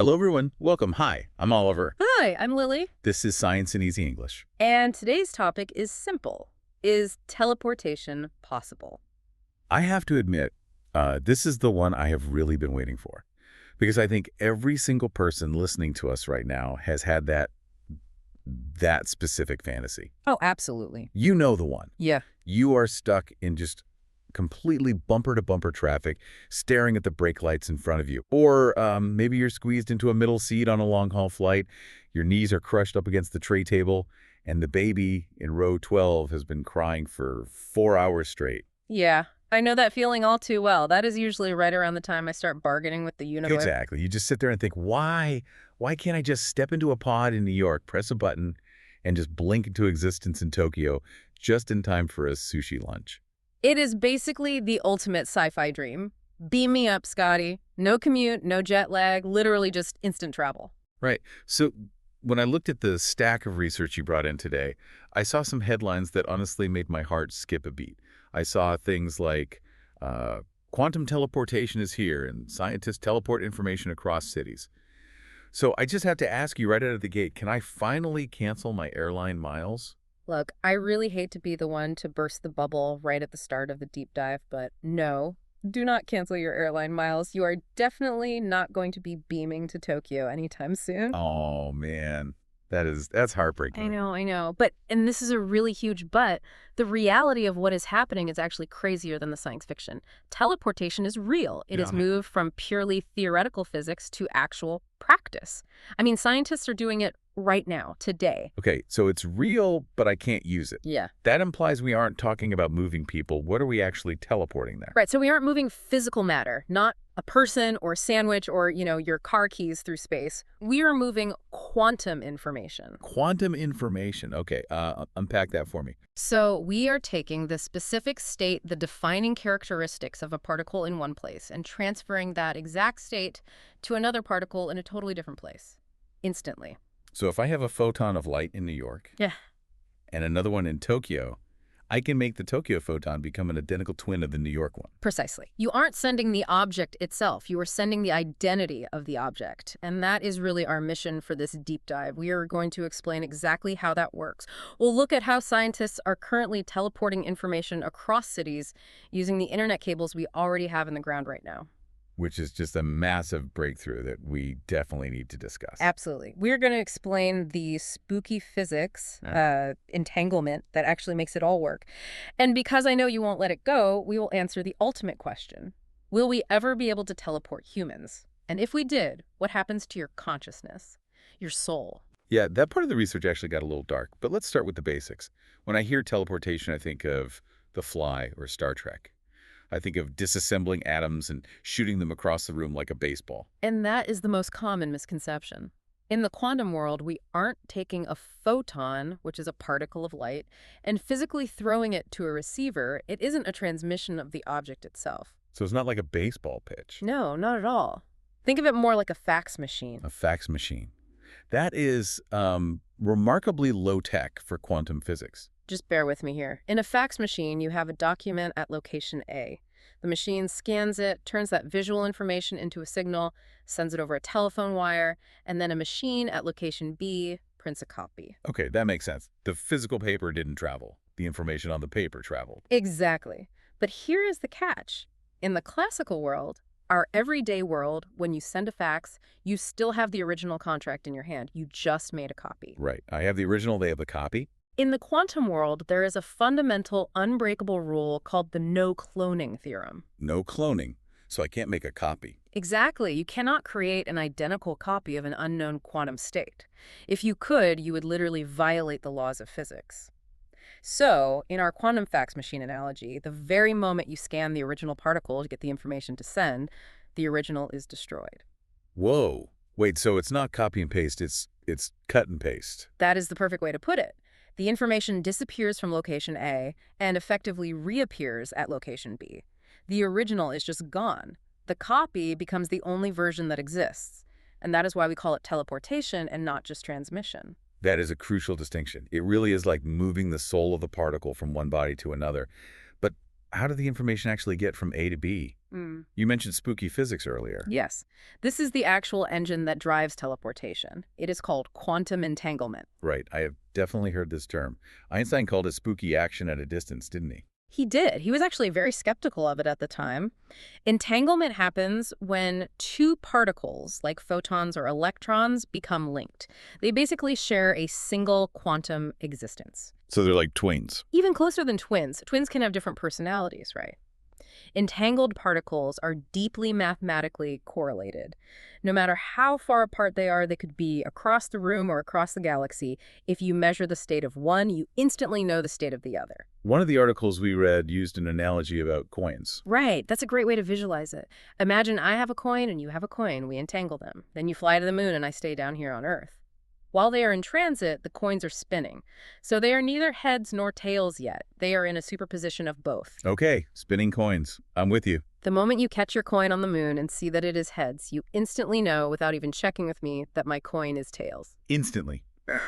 Hello, everyone. Welcome. Hi, I'm Oliver. Hi, I'm Lily. This is Science in Easy English. And today's topic is simple. Is teleportation possible? I have to admit, this is the one I have really been waiting for, because I think every single person listening to us right now has had that specific fantasy. Oh, absolutely. You know the one. Yeah. You are stuck in just completely bumper-to-bumper traffic, staring at the brake lights in front of you. Or maybe you're squeezed into a middle seat on a long-haul flight, your knees are crushed up against the tray table, and the baby in row 12 has been crying for 4 hours straight. Yeah, I know that feeling all too well. That is usually right around the time I start bargaining with the universe. Exactly. You just sit there and think, why can't I just step into a pod in New York, press a button, and just blink into existence in Tokyo just in time for a sushi lunch? It is basically the ultimate sci-fi dream. Beam me up, Scotty. No commute, no jet lag, literally just instant travel. Right. So when I looked at the stack of research you brought in today, I saw some headlines that honestly made my heart skip a beat. I saw things like, quantum teleportation is here, and scientists teleport information across cities. So I just have to ask you right out of the gate, can I finally cancel my airline miles? Look, I really hate to be the one to burst the bubble right at the start of the deep dive, but no, do not cancel your airline miles. You are definitely not going to be beaming to Tokyo anytime soon. Oh, man. That's heartbreaking. I know. And this is a really huge but, the reality of what is happening is actually crazier than the science fiction. Teleportation is real. It has Yeah. moved from purely theoretical physics to actual practice. I mean, scientists are doing it right now, today. Okay, so it's real, but I can't use it. Yeah. That implies we aren't talking about moving people. What are we actually teleporting there? Right, so we aren't moving physical matter, not a person or sandwich or, your car keys through space. We are moving quantum information. Quantum information. Okay, unpack that for me. So we are taking the specific state, the defining characteristics of a particle in one place, and transferring that exact state to another particle in a totally different place, instantly. So if I have a photon of light in New York Yeah. and another one in Tokyo, I can make the Tokyo photon become an identical twin of the New York one. Precisely. You aren't sending the object itself. You are sending the identity of the object. And that is really our mission for this deep dive. We are going to explain exactly how that works. We'll look at how scientists are currently teleporting information across cities using the internet cables we already have in the ground right now. Which is just a massive breakthrough that we definitely need to discuss. Absolutely. We're going to explain the spooky physics, entanglement that actually makes it all work. And because I know you won't let it go, we will answer the ultimate question. Will we ever be able to teleport humans? And if we did, what happens to your consciousness, your soul? Yeah, that part of the research actually got a little dark, but let's start with the basics. When I hear teleportation, I think of The Fly or Star Trek. I think of disassembling atoms and shooting them across the room like a baseball. And that is the most common misconception. In the quantum world, we aren't taking a photon, which is a particle of light, and physically throwing it to a receiver. It isn't a transmission of the object itself. So it's not like a baseball pitch. No, not at all. Think of it more like a fax machine. A fax machine. That is remarkably low-tech for quantum physics. Just bear with me here. In a fax machine, you have a document at location A. The machine scans it, turns that visual information into a signal, sends it over a telephone wire, and then a machine at location B prints a copy. Okay, that makes sense. The physical paper didn't travel. The information on the paper traveled. Exactly. But here is the catch. In the classical world, our everyday world, when you send a fax, you still have the original contract in your hand. You just made a copy. Right. I have the original, they have the copy. In the quantum world, there is a fundamental, unbreakable rule called the no-cloning theorem. No cloning, so I can't make a copy. Exactly. You cannot create an identical copy of an unknown quantum state. If you could, you would literally violate the laws of physics. So, in our quantum fax machine analogy, the very moment you scan the original particle to get the information to send, the original is destroyed. Whoa. Wait, so it's not copy and paste, it's cut and paste. That is the perfect way to put it. The information disappears from location A and effectively reappears at location B. The original is just gone. The copy becomes the only version that exists. And that is why we call it teleportation and not just transmission. That is a crucial distinction. It really is like moving the soul of the particle from one body to another. But how did the information actually get from A to B? Mm. You mentioned spooky physics earlier. Yes. This is the actual engine that drives teleportation. It is called quantum entanglement. Right, I have definitely heard this term. Einstein called it spooky action at a distance, didn't he? He did. He was actually very skeptical of it at the time. Entanglement happens when two particles, like photons or electrons, become linked. They basically share a single quantum existence. So they're like twins. Even closer than twins. Twins can have different personalities, right? Entangled particles are deeply mathematically correlated. No matter how far apart they are, they could be across the room or across the galaxy. If you measure the state of one, you instantly know the state of the other. One of the articles we read used an analogy about coins. Right. That's a great way to visualize it. Imagine I have a coin and you have a coin. We entangle them. Then you fly to the moon and I stay down here on Earth. While they are in transit, the coins are spinning. So they are neither heads nor tails yet. They are in a superposition of both. Okay, spinning coins. I'm with you. The moment you catch your coin on the moon and see that it is heads, you instantly know, without even checking with me, that my coin is tails. Instantly.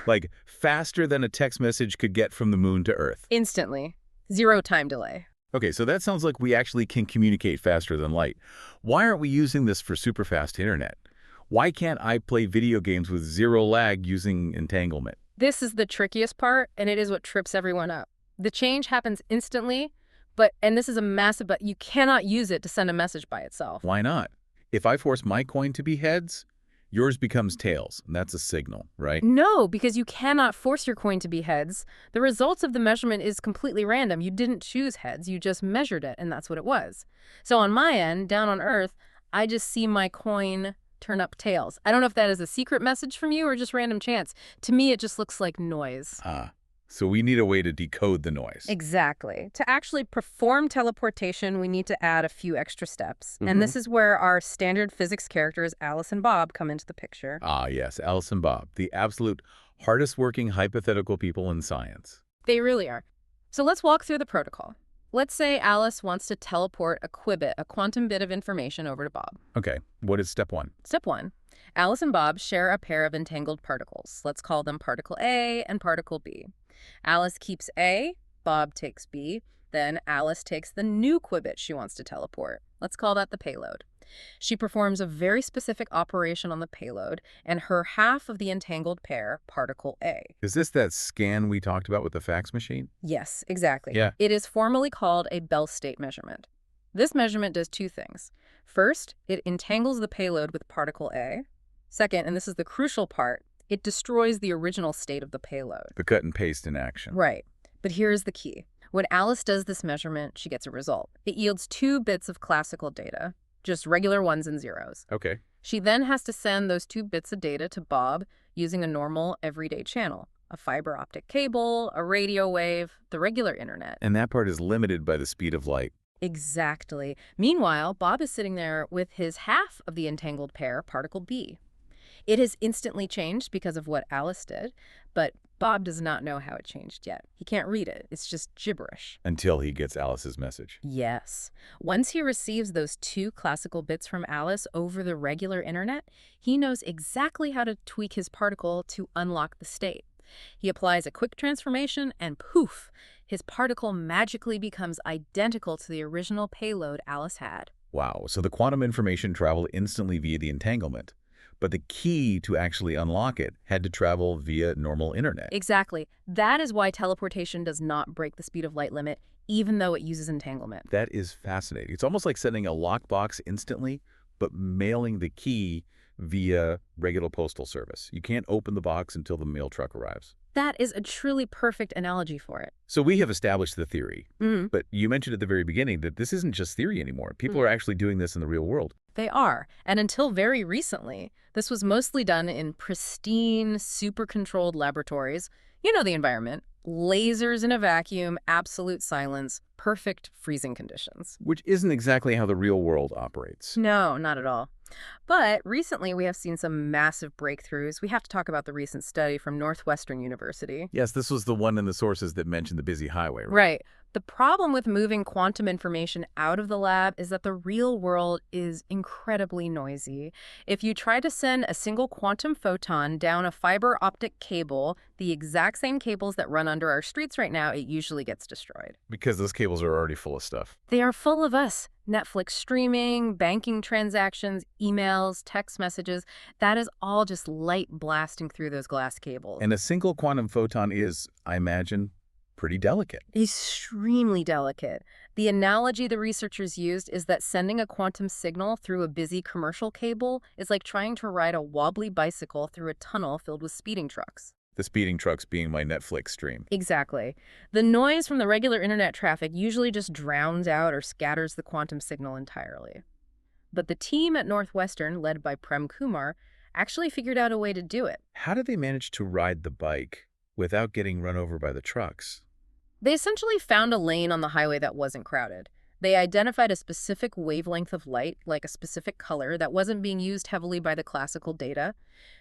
Like faster than a text message could get from the moon to Earth. Instantly. Zero time delay. Okay, so that sounds like we actually can communicate faster than light. Why aren't we using this for super fast internet? Why can't I play video games with zero lag using entanglement? This is the trickiest part, and it is what trips everyone up. The change happens instantly, and this is a massive, but you cannot use it to send a message by itself. Why not? If I force my coin to be heads, yours becomes tails, and that's a signal, right? No, because you cannot force your coin to be heads. The results of the measurement is completely random. You didn't choose heads, you just measured it, and that's what it was. So on my end, down on Earth, I just see my coin turn up tails. I don't know if that is a secret message from you or just random chance. To me, it just looks like noise. So we need a way to decode the noise. Exactly. To actually perform teleportation, we need to add a few extra steps. And this is where our standard physics characters, Alice and Bob, come into the picture. Ah, yes, Alice and Bob, the absolute hardest working hypothetical people in science. They really are. So let's walk through the protocol. Let's say Alice wants to teleport a qubit, a quantum bit of information, over to Bob. Okay, what is step one? Step one. Alice and Bob share a pair of entangled particles. Let's call them particle A and particle B. Alice keeps A, Bob takes B, then Alice takes the new qubit she wants to teleport. Let's call that the payload. She performs a very specific operation on the payload, and her half of the entangled pair, particle A. Is this that scan we talked about with the fax machine? Yes, exactly. Yeah. It is formally called a Bell state measurement. This measurement does two things. First, it entangles the payload with particle A. Second, and this is the crucial part, it destroys the original state of the payload. The cut and paste in action. Right. But here's the key. When Alice does this measurement, she gets a result. It yields 2 bits of classical data, just regular ones and zeros. Okay. She then has to send those 2 bits of data to Bob using a normal everyday channel, a fiber optic cable, a radio wave, the regular internet. And that part is limited by the speed of light. Exactly. Meanwhile, Bob is sitting there with his half of the entangled pair, particle B. It has instantly changed because of what Alice did, but Bob does not know how it changed yet. He can't read it. It's just gibberish. Until he gets Alice's message. Yes. Once he receives those 2 classical bits from Alice over the regular internet, he knows exactly how to tweak his particle to unlock the state. He applies a quick transformation and poof, his particle magically becomes identical to the original payload Alice had. Wow, so the quantum information traveled instantly via the entanglement. But the key to actually unlock it had to travel via normal internet. Exactly. That is why teleportation does not break the speed of light limit, even though it uses entanglement. That is fascinating. It's almost like sending a lockbox instantly, but mailing the key via regular postal service. You can't open the box until the mail truck arrives. That is a truly perfect analogy for it. So we have established the theory, but you mentioned at the very beginning that this isn't just theory anymore. People are actually doing this in the real world. They are. And until very recently, this was mostly done in pristine, super-controlled laboratories. You know the environment. Lasers in a vacuum, absolute silence, perfect freezing conditions. Which isn't exactly how the real world operates. No, not at all. But recently we have seen some massive breakthroughs. We have to talk about the recent study from Northwestern University. Yes, this was the one in the sources that mentioned the busy highway, right? Right. The problem with moving quantum information out of the lab is that the real world is incredibly noisy. If you try to send a single quantum photon down a fiber optic cable, the exact same cables that run under our streets right now, it usually gets destroyed. Because those cables are already full of stuff. They are full of us. Netflix streaming, banking transactions, emails, text messages. That is all just light blasting through those glass cables. And a single quantum photon is, I imagine, pretty delicate. Extremely delicate. The analogy the researchers used is that sending a quantum signal through a busy commercial cable is like trying to ride a wobbly bicycle through a tunnel filled with speeding trucks. The speeding trucks being my Netflix stream. Exactly. The noise from the regular internet traffic usually just drowns out or scatters the quantum signal entirely. But the team at Northwestern, led by Prem Kumar, actually figured out a way to do it. How did they manage to ride the bike without getting run over by the trucks? They essentially found a lane on the highway that wasn't crowded. They identified a specific wavelength of light, like a specific color, that wasn't being used heavily by the classical data.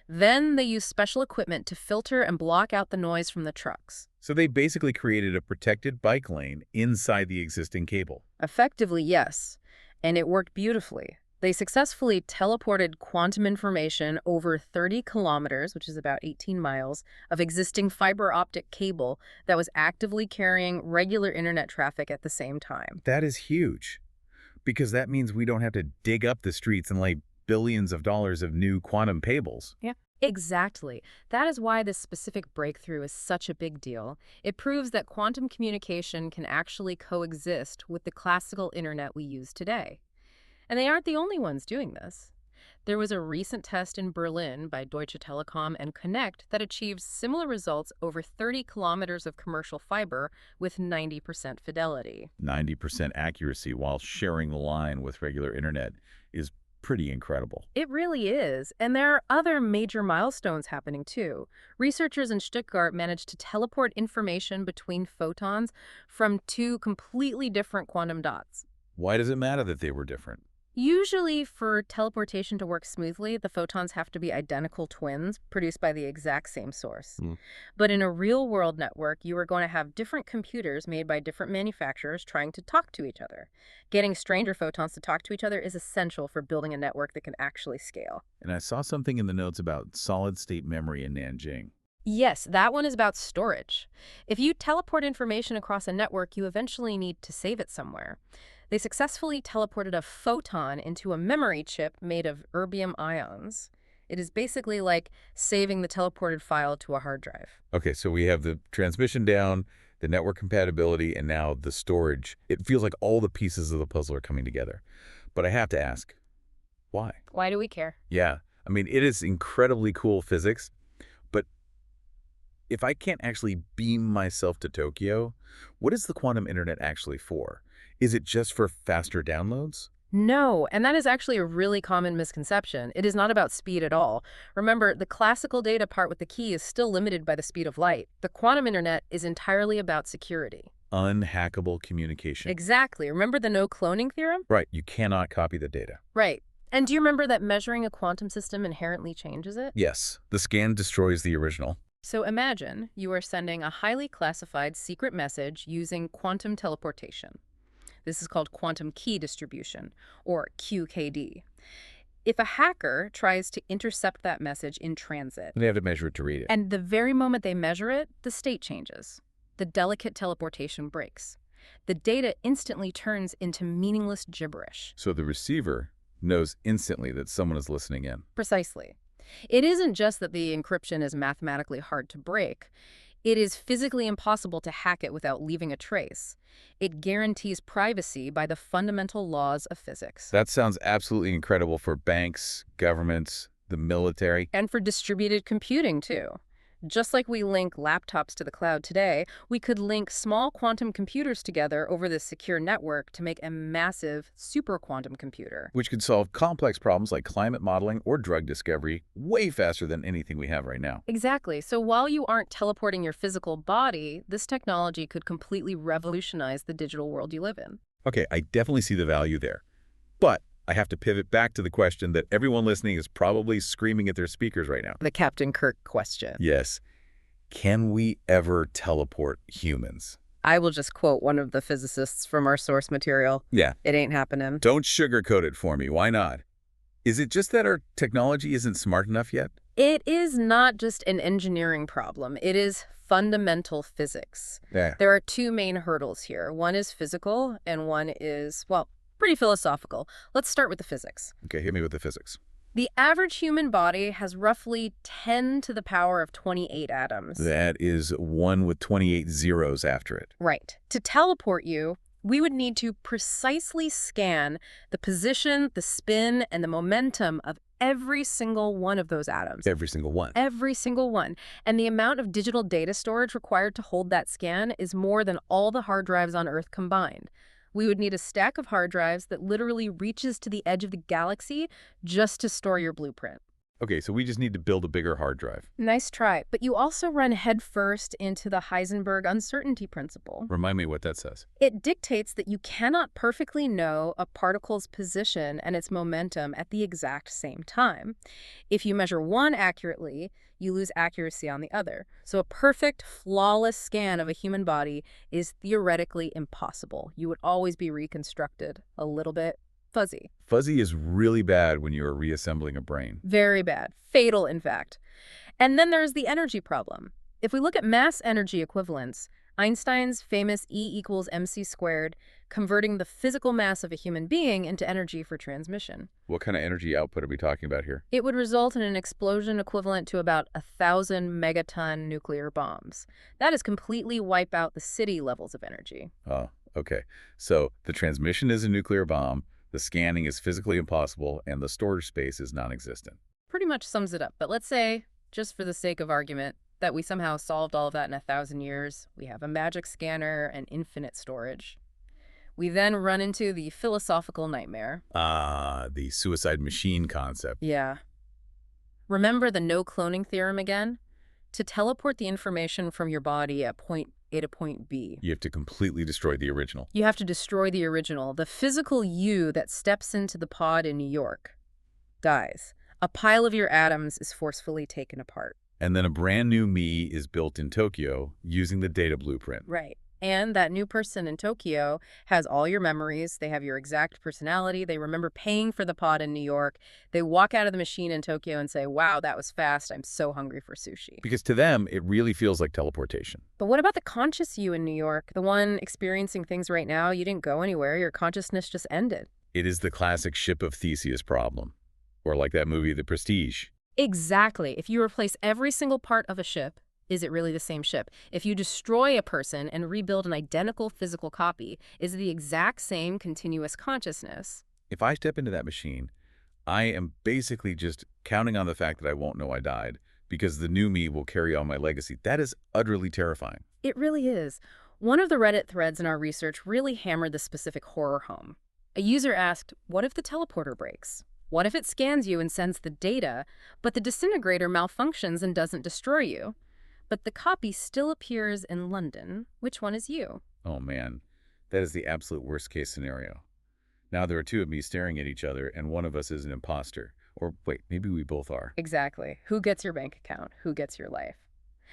Then they used special equipment to filter and block out the noise from the trucks. So they basically created a protected bike lane inside the existing cable. Effectively, yes. And it worked beautifully. They successfully teleported quantum information over 30 kilometers, which is about 18 miles, of existing fiber optic cable that was actively carrying regular internet traffic at the same time. That is huge, because that means we don't have to dig up the streets and lay billions of dollars of new quantum cables. Yeah. Exactly. That is why this specific breakthrough is such a big deal. It proves that quantum communication can actually coexist with the classical internet we use today. And they aren't the only ones doing this. There was a recent test in Berlin by Deutsche Telekom and Connect that achieved similar results over 30 kilometers of commercial fiber with 90% fidelity. 90% accuracy while sharing the line with regular internet is pretty incredible. It really is. And there are other major milestones happening too. Researchers in Stuttgart managed to teleport information between photons from two completely different quantum dots. Why does it matter that they were different? Usually, for teleportation to work smoothly, the photons have to be identical twins produced by the exact same source. But in a real-world network, you are going to have different computers made by different manufacturers trying to talk to each other. Getting stranger photons to talk to each other is essential for building a network that can actually scale. And I saw something in the notes about solid-state memory in Nanjing. Yes, that one is about storage. If you teleport information across a network, you eventually need to save it somewhere. They successfully teleported a photon into a memory chip made of erbium ions. It is basically like saving the teleported file to a hard drive. Okay, so we have the transmission down, the network compatibility, and now the storage. It feels like all the pieces of the puzzle are coming together. But I have to ask, why? Why do we care? Yeah, I mean, it is incredibly cool physics, but if I can't actually beam myself to Tokyo, what is the quantum internet actually for? Is it just for faster downloads? No, and that is actually a really common misconception. It is not about speed at all. Remember, the classical data part with the key is still limited by the speed of light. The quantum internet is entirely about security. Unhackable communication. Exactly. Remember the no cloning theorem? Right, you cannot copy the data. Right. And do you remember that measuring a quantum system inherently changes it? Yes, the scan destroys the original. So imagine you are sending a highly classified secret message using quantum teleportation. This is called quantum key distribution, or QKD. If a hacker tries to intercept that message in transit, They have to measure it to read it. and the very moment they measure it, the state changes. The delicate teleportation breaks. The data instantly turns into meaningless gibberish. So the receiver knows instantly that someone is listening in. Precisely. It isn't just that the encryption is mathematically hard to break. It is physically impossible to hack it without leaving a trace. It guarantees privacy by the fundamental laws of physics. That sounds absolutely incredible for banks, governments, the military. And for distributed computing, too. Just like we link laptops to the cloud today, we could link small quantum computers together over this secure network to make a massive super quantum computer. Which could solve complex problems like climate modeling or drug discovery way faster than anything we have right now. Exactly. So while you aren't teleporting your physical body, this technology could completely revolutionize the digital world you live in. Okay, I definitely see the value there. But I have to pivot back to the question that everyone listening is probably screaming at their speakers right now. The Captain Kirk question. Yes. Can we ever teleport humans? I will just quote one of the physicists from our source material. Yeah. It ain't happening. Don't sugarcoat it for me. Why not? Is it just that our technology isn't smart enough yet? It is not just an engineering problem. It is fundamental physics. Yeah. There are two main hurdles here. One is physical, and one is, well, pretty philosophical. Let's start with the physics. Okay, hit me with the physics. The average human body has roughly 10 to the power of 28 atoms. That is 1 with 28 zeros after it. Right. To teleport you, we would need to precisely scan the position, the spin, and the momentum of every single one of those atoms. Every single one. Every single one. And the amount of digital data storage required to hold that scan is more than all the hard drives on Earth combined. We would need a stack of hard drives that literally reaches to the edge of the galaxy just to store your blueprint. Okay, so we just need to build a bigger hard drive. Nice try. But you also run headfirst into the Heisenberg uncertainty principle. Remind me what that says. It dictates that you cannot perfectly know a particle's position and its momentum at the exact same time. If you measure one accurately, you lose accuracy on the other. So a perfect, flawless scan of a human body is theoretically impossible. You would always be reconstructed a little bit fuzzy. Fuzzy is really bad when you are reassembling a brain. Very bad. Fatal, in fact. And then there's the energy problem. If we look at mass energy equivalence, Einstein's famous E=mc², converting the physical mass of a human being into energy for transmission. What kind of energy output are we talking about here? It would result in an explosion equivalent to about 1,000 megaton nuclear bombs. That is completely wipe out the city levels of energy. Oh, okay. So the transmission is a nuclear bomb, the scanning is physically impossible, and the storage space is non-existent. Pretty much sums it up. But let's say, just for the sake of argument, that we somehow solved all of that in 1,000 years. We have a magic scanner and infinite storage. We then run into the philosophical nightmare. The suicide machine concept. Yeah. Remember the no cloning theorem again? To teleport the information from your body at point A to point B, You have to completely destroy the original. you have to destroy the original. The physical you that steps into the pod in New York dies. A pile of your atoms is forcefully taken apart. And then a brand new me is built in Tokyo using the data blueprint. Right. And that new person in Tokyo has all your memories. They have your exact personality. They remember paying for the pod in New York. They walk out of the machine in Tokyo and say, wow, that was fast. I'm so hungry for sushi. Because to them, it really feels like teleportation. But what about the conscious you in New York? The one experiencing things right now? You didn't go anywhere. Your consciousness just ended. It is the classic ship of Theseus problem. Or like that movie, The Prestige. Exactly. If you replace every single part of a ship, is it really the same ship? If you destroy a person and rebuild an identical physical copy, is it the exact same continuous consciousness? If I step into that machine, I am basically just counting on the fact that I won't know I died because the new me will carry on my legacy. That is utterly terrifying. It really is. One of the Reddit threads in our research really hammered the specific horror home. A user asked, what if the teleporter breaks? What if it scans you and sends the data, but the disintegrator malfunctions and doesn't destroy you? But the copy still appears in London. Which one is you? Oh man, that is the absolute worst case scenario. Now there are two of me staring at each other and one of us is an imposter. Or wait, maybe we both are. Exactly. Who gets your bank account? Who gets your life?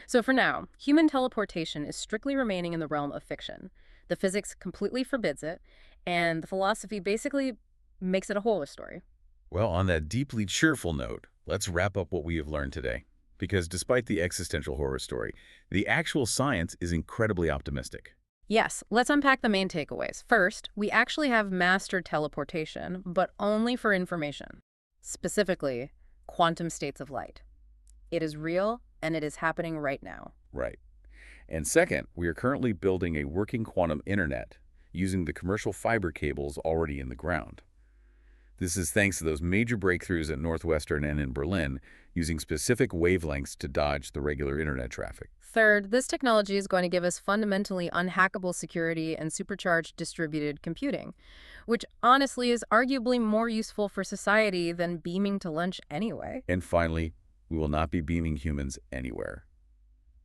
So for now, human teleportation is strictly remaining in the realm of fiction. The physics completely forbids it, and the philosophy basically makes it a horror story. Well, on that deeply cheerful note, let's wrap up what we have learned today. Because despite the existential horror story, the actual science is incredibly optimistic. Yes, let's unpack the main takeaways. First, we actually have mastered teleportation, but only for information. Specifically, quantum states of light. It is real, and it is happening right now. Right. And second, we are currently building a working quantum internet using the commercial fiber cables already in the ground. This is thanks to those major breakthroughs at Northwestern and in Berlin, using specific wavelengths to dodge the regular internet traffic. Third, this technology is going to give us fundamentally unhackable security and supercharged distributed computing, which honestly is arguably more useful for society than beaming to lunch anyway. And finally, we will not be beaming humans anywhere.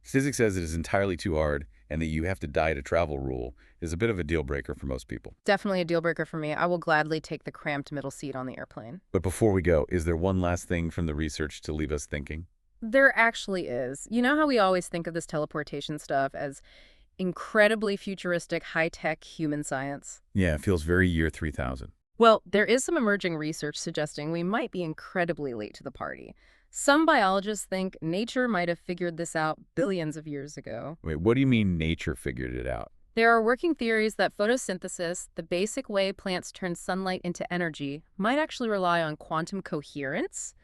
Physics says it is entirely too hard, and that you have to die to travel rule is a bit of a deal breaker for most people. Definitely a deal breaker for me. I will gladly take the cramped middle seat on the airplane. But before we go, is there one last thing from the research to leave us thinking? There actually is. You know how we always think of this teleportation stuff as Incredibly futuristic, high-tech human science. Yeah, it feels very year 3000. Well, there is some emerging research suggesting we might be incredibly late to the party. Some biologists think nature might have figured this out billions of years ago. Wait, what do you mean nature figured it out? There are working theories that photosynthesis, the basic way plants turn sunlight into energy, might actually rely on quantum coherence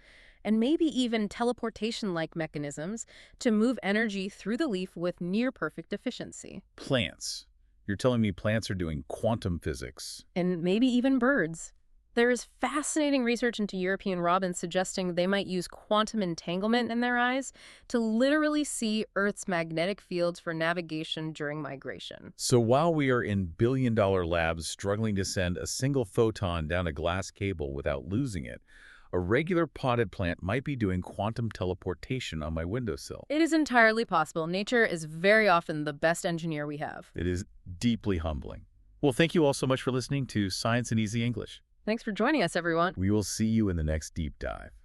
and maybe even teleportation-like mechanisms to move energy through the leaf with near-perfect efficiency. Plants. You're telling me plants are doing quantum physics. And maybe even birds. There is fascinating research into European robins suggesting they might use quantum entanglement in their eyes to literally see Earth's magnetic fields for navigation during migration. So while we are in billion-dollar labs struggling to send a single photon down a glass cable without losing it, a regular potted plant might be doing quantum teleportation on my windowsill. It is entirely possible. Nature is very often the best engineer we have. It is deeply humbling. Well, thank you all so much for listening to Science in Easy English. Thanks for joining us, everyone. We will see you in the next deep dive.